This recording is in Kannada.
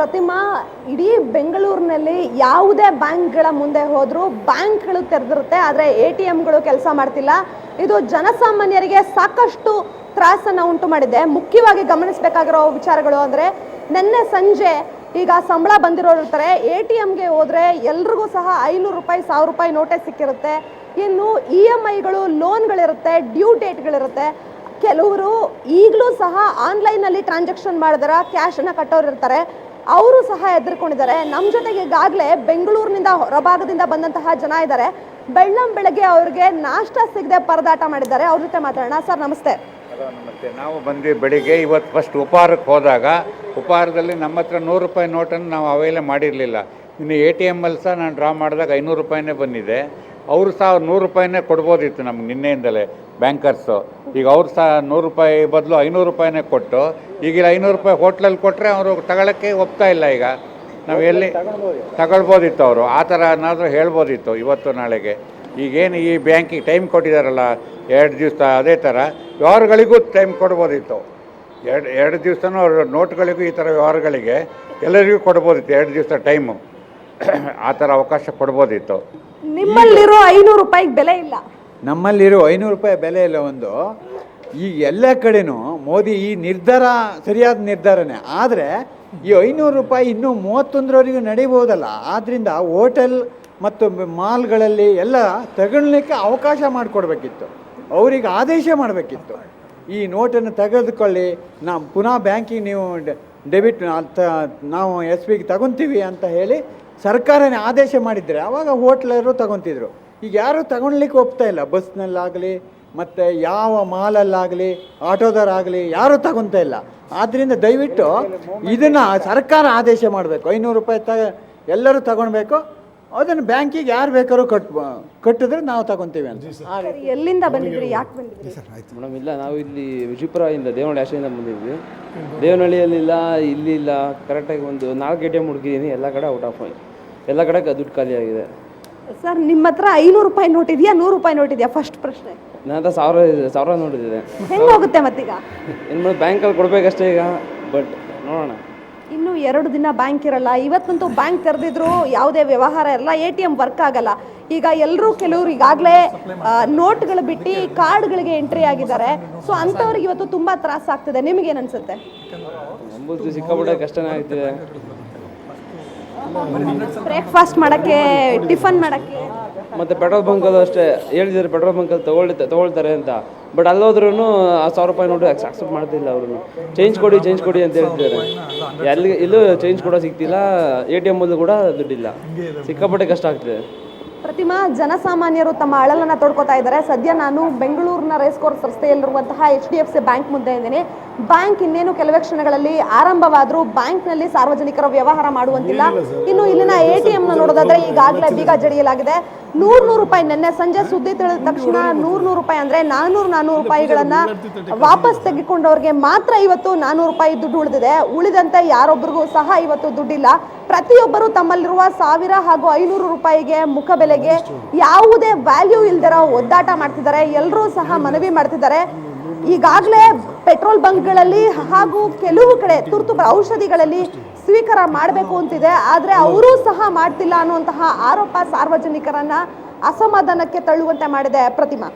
ಪ್ರತಿಮಾ, ಇಡೀ ಬೆಂಗಳೂರಿನಲ್ಲಿ ಯಾವುದೇ ಬ್ಯಾಂಕ್ಗಳ ಮುಂದೆ ಹೋದರೂ ಬ್ಯಾಂಕ್ಗಳು ತೆರೆದಿರುತ್ತೆ, ಆದರೆ ATMಗಳು ಕೆಲಸ ಮಾಡ್ತಿಲ್ಲ. ಇದು ಜನಸಾಮಾನ್ಯರಿಗೆ ಸಾಕಷ್ಟು ತ್ರಾಸನ್ನು ಉಂಟು ಮಾಡಿದೆ. ಮುಖ್ಯವಾಗಿ ಗಮನಿಸಬೇಕಾಗಿರೋ ವಿಚಾರಗಳು ಅಂದರೆ, ನಿನ್ನೆ ಸಂಜೆ ಈಗ ಸಂಬಳ ಬಂದಿರೋರು ಇರ್ತಾರೆ, ATMಗೆ ಹೋದರೆ ಎಲ್ರಿಗೂ ಸಹ 500 ರೂಪಾಯಿ 1000 ರೂಪಾಯಿ ನೋಟೇ ಸಿಕ್ಕಿರುತ್ತೆ. ಇನ್ನು EMIಗಳು, ಲೋನ್ಗಳಿರುತ್ತೆ, ಡ್ಯೂ ಡೇಟ್ಗಳಿರುತ್ತೆ. ಕೆಲವರು ಈಗಲೂ ಸಹ ಆನ್ಲೈನಲ್ಲಿ ಟ್ರಾನ್ಸಾಕ್ಷನ್ ಮಾಡಿದ್ರೆ ಕ್ಯಾಶನ್ನು ಕಟ್ಟೋರು ಇರ್ತಾರೆ, ಅವರು ಸಹ ಎದುರ್ಕೊಂಡಿದ್ದಾರೆ. ನಮ್ಮ ಜೊತೆಗೆ ಈಗಾಗಲೇ ಬೆಂಗಳೂರಿನಿಂದ ಹೊರಭಾಗದಿಂದ ಬಂದಂತಹ ಜನ ಇದ್ದಾರೆ. ಬೆಳ್ಳಂಬೆಳಗ್ಗೆ ಅವ್ರಿಗೆ ನಾಷ್ಟ ಸಿಗದೆ ಪರದಾಟ ಮಾಡಿದ್ದಾರೆ. ಅವ್ರ ಜೊತೆ ಮಾತಾಡೋಣ. ಸರ್ ನಮಸ್ತೆ. ನಮಸ್ತೆ. ನಾವು ಬಂದ್ವಿ ಬೆಳಿಗ್ಗೆ. ಇವತ್ತು ಫಸ್ಟ್ ಉಪಹಾರಕ್ಕೆ ಹೋದಾಗ ಉಪಹಾರದಲ್ಲಿ ನಮ್ಮ ಹತ್ರ 100 ರೂಪಾಯಿ ನೋಟನ್ನು ನಾವು ಅವೈಲೇ ಮಾಡಿರಲಿಲ್ಲ. ಇನ್ನು ATMಲ್ಲಿ ಸಹ ನಾನು ಡ್ರಾ ಮಾಡಿದಾಗ 500 ರೂಪಾಯಿನೇ ಬಂದಿದೆ. ಅವರು ಸಹ 100 ರೂಪಾಯಿನೇ ಕೊಡ್ಬೋದಿತ್ತು ನಮ್ಗೆ ನಿನ್ನೆಯಿಂದಲೇ ಬ್ಯಾಂಕರ್ಸು. ಈಗ ಅವ್ರು ಸಹ 100 ರೂಪಾಯಿ ಬದಲು 500 ರೂಪಾಯಿನೇ ಕೊಟ್ಟು, ಈಗ 500 ರೂಪಾಯಿ ಹೋಟ್ಲಲ್ಲಿ ಕೊಟ್ಟರೆ ಅವರು ತಗೊಳ್ಳೋಕ್ಕೆ ಒಪ್ತಾ ಇಲ್ಲ. ಈಗ ನಾವು ಎಲ್ಲಿ ತಗೊಳ್ಬೋದಿತ್ತು, ಅವರು ಆ ಥರ ಏನಾದರೂ ಹೇಳ್ಬೋದಿತ್ತು ಇವತ್ತು ನಾಳೆಗೆ. ಈಗೇನು ಈ ಬ್ಯಾಂಕಿಗೆ ಟೈಮ್ ಕೊಟ್ಟಿದ್ದಾರಲ್ಲ 2 ದಿವಸ, ಅದೇ ಥರ ವ್ಯವಹಾರಗಳಿಗೂ ಟೈಮ್ ಕೊಡ್ಬೋದಿತ್ತು. ಎರಡು ದಿವಸನೂ ಅವ್ರ ನೋಟ್ಗಳಿಗೂ ಈ ಥರ ವ್ಯವಹಾರಗಳಿಗೆ ಎಲ್ಲರಿಗೂ ಕೊಡ್ಬೋದಿತ್ತು 2 ದಿವಸ ಟೈಮು. ಆ ಥರ ಅವಕಾಶ ಕೊಡ್ಬೋದಿತ್ತು. ನಿಮ್ಮಲ್ಲಿರೋ 500 ರೂಪಾಯಿಗೆ ಬೆಲೆ ಇಲ್ಲ, ನಮ್ಮಲ್ಲಿರೋ 500 ರೂಪಾಯಿ ಬೆಲೆ ಇಲ್ಲ. ಒಂದು ಈಗ ಎಲ್ಲ ಕಡೆನೂ ಮೋದಿ ಈ ನಿರ್ಧಾರ ಸರಿಯಾದ ನಿರ್ಧಾರನೇ. ಆದರೆ ಈ 500 ರೂಪಾಯಿ ಇನ್ನೂ 31ರವರೆಗೂ ನಡೀಬೋದಲ್ಲ. ಆದ್ದರಿಂದ ಹೋಟೆಲ್ ಮತ್ತು ಮಾಲ್ಗಳಲ್ಲಿ ಎಲ್ಲ ತಗೊಳ್ಲಿಕ್ಕೆ ಅವಕಾಶ ಮಾಡಿಕೊಡ್ಬೇಕಿತ್ತು, ಅವರಿಗೆ ಆದೇಶ ಮಾಡಬೇಕಿತ್ತು. ಈ ನೋಟನ್ನು ತೆಗೆದುಕೊಳ್ಳಿ, ನಾವು ಪುನಃ ಬ್ಯಾಂಕಿಗೆ ನೀವು ಡೆಬಿಟ್ ನಾವು SBಗೆ ತಗೊತೀವಿ ಅಂತ ಹೇಳಿ ಸರ್ಕಾರನೇ ಆದೇಶ ಮಾಡಿದರೆ ಆವಾಗ ಹೋಟ್ಲರು ತಗೊತಿದ್ರು. ಈಗ ಯಾರೂ ತಗೊಳ್ಲಿಕ್ಕೆ ಒಪ್ತಾ ಇಲ್ಲ. ಬಸ್ನಲ್ಲಾಗಲಿ ಮತ್ತು ಯಾವ ಮಾಲಲ್ಲಾಗಲಿ ಆಟೋದವರಾಗಲಿ ಯಾರೂ ತಗೊತಾ ಇಲ್ಲ. ಆದ್ದರಿಂದ ದಯವಿಟ್ಟು ಇದನ್ನು ಸರ್ಕಾರ ಆದೇಶ ಮಾಡಬೇಕು. 500 ರೂಪಾಯಿ ಎಲ್ಲರೂ ತಗೊಳ್ಬೇಕು. ಅದನ್ನು ಬ್ಯಾಂಕಿಗೆ ಯಾರು ಬೇಕಾದ್ರೂ ಕಟ್ಟಿದ್ರೆ ನಾವು ತಗೊತೀವಿ ಅಂತ. ಎಲ್ಲಿಂದ ಬಂದಿದ್ರಿ, ಯಾಕೆ ಬಂದಿದ್ರಿ? ಮೇಡಮ್ ಇಲ್ಲ, ನಾವು ಇಲ್ಲಿ ವಿಜಯಪುರದಿಂದ ದೇವನಹಳ್ಳಿ ಆಶ್ರಯದಿಂದ ಬಂದಿದ್ವಿ. ದೇವನಹಳ್ಳಿಯಲ್ಲಿಲ್ಲ, ಇಲ್ಲಿ ಇಲ್ಲ. ಕರೆಕ್ಟಾಗಿ ಒಂದು 4 ATM ಹುಡುಕಿದ್ದೀನಿ, ಎಲ್ಲ ಕಡೆ ಔಟ್ ಆಫ್, ಎಲ್ಲ ಕಡೆ ದುಡ್ಡು ಖಾಲಿ ಆಗಿದೆ. ಸರ್ ನಿಮ್ಮ ಹತ್ರ 500 ರೂಪಾಯಿ ನೋಟ್ ಇದೆಯಾ, 100 ರೂಪಾಯಿ ನೋಟ್ ಇದೆಯಾ? ಫಸ್ಟ್ ಪ್ರಶ್ನೆ. ನನ್ನ ಹತ್ರ 1000 ನೋಡಿದೆ. ಹೆಂಗೆ ಹೋಗುತ್ತೆ ಮತ್ತೀಗ? ಇನ್ನು ಬ್ಯಾಂಕಲ್ಲಿ ಕೊಡಬೇಕಷ್ಟೇ ಈಗ, ಬಟ್ ನೋಡೋಣ. ಇನ್ನು 2 ದಿನ ಬ್ಯಾಂಕ್ ಇರಲ್ಲ. ಇವತ್ತಂತೂ ಬ್ಯಾಂಕ್ ತೆರೆದಿದ್ರು ಯಾವುದೇ ವ್ಯವಹಾರ ಇರಲ್ಲ, ATM ವರ್ಕ್ ಆಗಲ್ಲ. ಈಗ ಎಲ್ಲರೂ ಕೆಲವರು ಈಗಾಗಲೇ ನೋಟ್ಗಳು ಬಿಟ್ಟು ಕಾರ್ಡ್ಗಳಿಗೆ ಎಂಟ್ರಿ ಆಗಿದ್ದಾರೆ. ಸೊ ಅಂಥವ್ರಿಗೆ ಇವತ್ತು ತುಂಬ ತ್ರಾಸ ಆಗ್ತಿದೆ. ನಿಮಗೇನು ಅನ್ಸುತ್ತೆ? ನಮ್ಮದು ಸಿಕ್ಕಾಪಟ್ಟೆ ಕಷ್ಟನೇ ಆಗ್ತಿದೆ. ಬ್ರೇಕ್ಫಾಸ್ಟ್ ಮಾಡೋಕ್ಕೆ, ಟಿಫನ್ ಮಾಡೋಕ್ಕೆ, ಮತ್ತು ಪೆಟ್ರೋಲ್ ಬಂಕಲ್ಲೂ ಅಷ್ಟೇ ಹೇಳಿದ್ದಾರೆ, ಪೆಟ್ರೋಲ್ ಬಂಕಲ್ಲಿ ತಗೊಳ್ತಾರೆ ಅಂತ. ಬಟ್ ಅಲ್ಲೋದ್ರೂ ಆ 1000 ರೂಪಾಯಿ ನೋಡಿ ಆಕ್ಸೆಪ್ಟ್ ಮಾಡ್ತಿಲ್ಲ. ಅವರು ಚೇಂಜ್ ಕೊಡಿ ಅಂತ ಹೇಳ್ತಿದ್ದಾರೆ. ಎಲ್ಲೂ ಚೇಂಜ್ ಕೂಡ ಸಿಗ್ತಿಲ್ಲ. ATMಲ್ಲೂ ಕೂಡ ದುಡ್ಡಿಲ್ಲ. ಸಿಕ್ಕಾಪಟ್ಟೆ ಕಷ್ಟ ಆಗ್ತಿದೆ. ಪ್ರತಿಮಾ, ಜನಸಾಮಾನ್ಯರು ತಮ್ಮ ಅಳಲನ್ನು ತೋಡ್ಕೋತಾ ಇದ್ದಾರೆ. ಸದ್ಯ ನಾನು ಬೆಂಗಳೂರಿನ ರೇಸ್ ಕೋರ್ಸ್ ರಸ್ತೆಯಲ್ಲಿರುವಂತಹ HDFC ಬ್ಯಾಂಕ್ ಮುಂದೆ ಇದ್ದೀನಿ. ಬ್ಯಾಂಕ್ ಇನ್ನೇನು ಕೆಲವೇ ಕ್ಷಣಗಳಲ್ಲಿ ಆರಂಭವಾದರೂ ಬ್ಯಾಂಕ್ನಲ್ಲಿ ಸಾರ್ವಜನಿಕರ ವ್ಯವಹಾರ ಮಾಡುವಂತಿಲ್ಲ. ಇನ್ನು ಇಲ್ಲಿನ ATMನ ನೋಡೋದಾದ್ರೆ ಈಗಾಗಲೇ ಬೀಗ ಜಡಿಯಲಾಗಿದೆ. 100 ರೂಪಾಯಿ ನಿನ್ನೆ ಸಂಜೆ ಸುದ್ದಿ ತಿಳಿದ ತಕ್ಷಣ 100 ರೂಪಾಯಿ ಅಂದರೆ 400 ರೂಪಾಯಿಗಳನ್ನು ವಾಪಸ್ ತೆಗೆದುಕೊಂಡವ್ರಿಗೆ ಮಾತ್ರ ಇವತ್ತು 400 ರೂಪಾಯಿ ದುಡ್ಡು ಉಳಿದಿದೆ. ಉಳಿದಂತೆ ಯಾರೊಬ್ಬರಿಗೂ ಸಹ ಇವತ್ತು ದುಡ್ಡಿಲ್ಲ. ಪ್ರತಿಯೊಬ್ಬರು ತಮ್ಮಲ್ಲಿರುವ 1000 ಹಾಗೂ 500 ರೂಪಾಯಿಗೆ ಮುಖಬೆಲೆಗೆ ಯಾವುದೇ ವ್ಯಾಲ್ಯೂ ಇಲ್ದಿರ ಒದ್ದಾಟ ಮಾಡ್ತಿದ್ದಾರೆ. ಎಲ್ಲರೂ ಸಹ ಮನವಿ ಮಾಡ್ತಿದ್ದಾರೆ. ಈಗಾಗಲೇ ಪೆಟ್ರೋಲ್ ಬಂಕ್ಗಳಲ್ಲಿ ಹಾಗೂ ಕೆಲವು ಕಡೆ ತುರ್ತು ಔಷಧಿಗಳಲ್ಲಿ ಸ್ವೀಕಾರ ಮಾಡಬೇಕು ಅಂತಿದೆ, ಆದರೆ ಅವರೂ ಸಹ ಮಾಡ್ತಿಲ್ಲ ಅನ್ನುವಂತಹ ಆರೋಪ ಸಾರ್ವಜನಿಕರನ್ನ ಅಸಮಾಧಾನಕ್ಕೆ ತಳ್ಳುವಂತೆ ಮಾಡಿದೆ. ಪ್ರತಿಮಾ.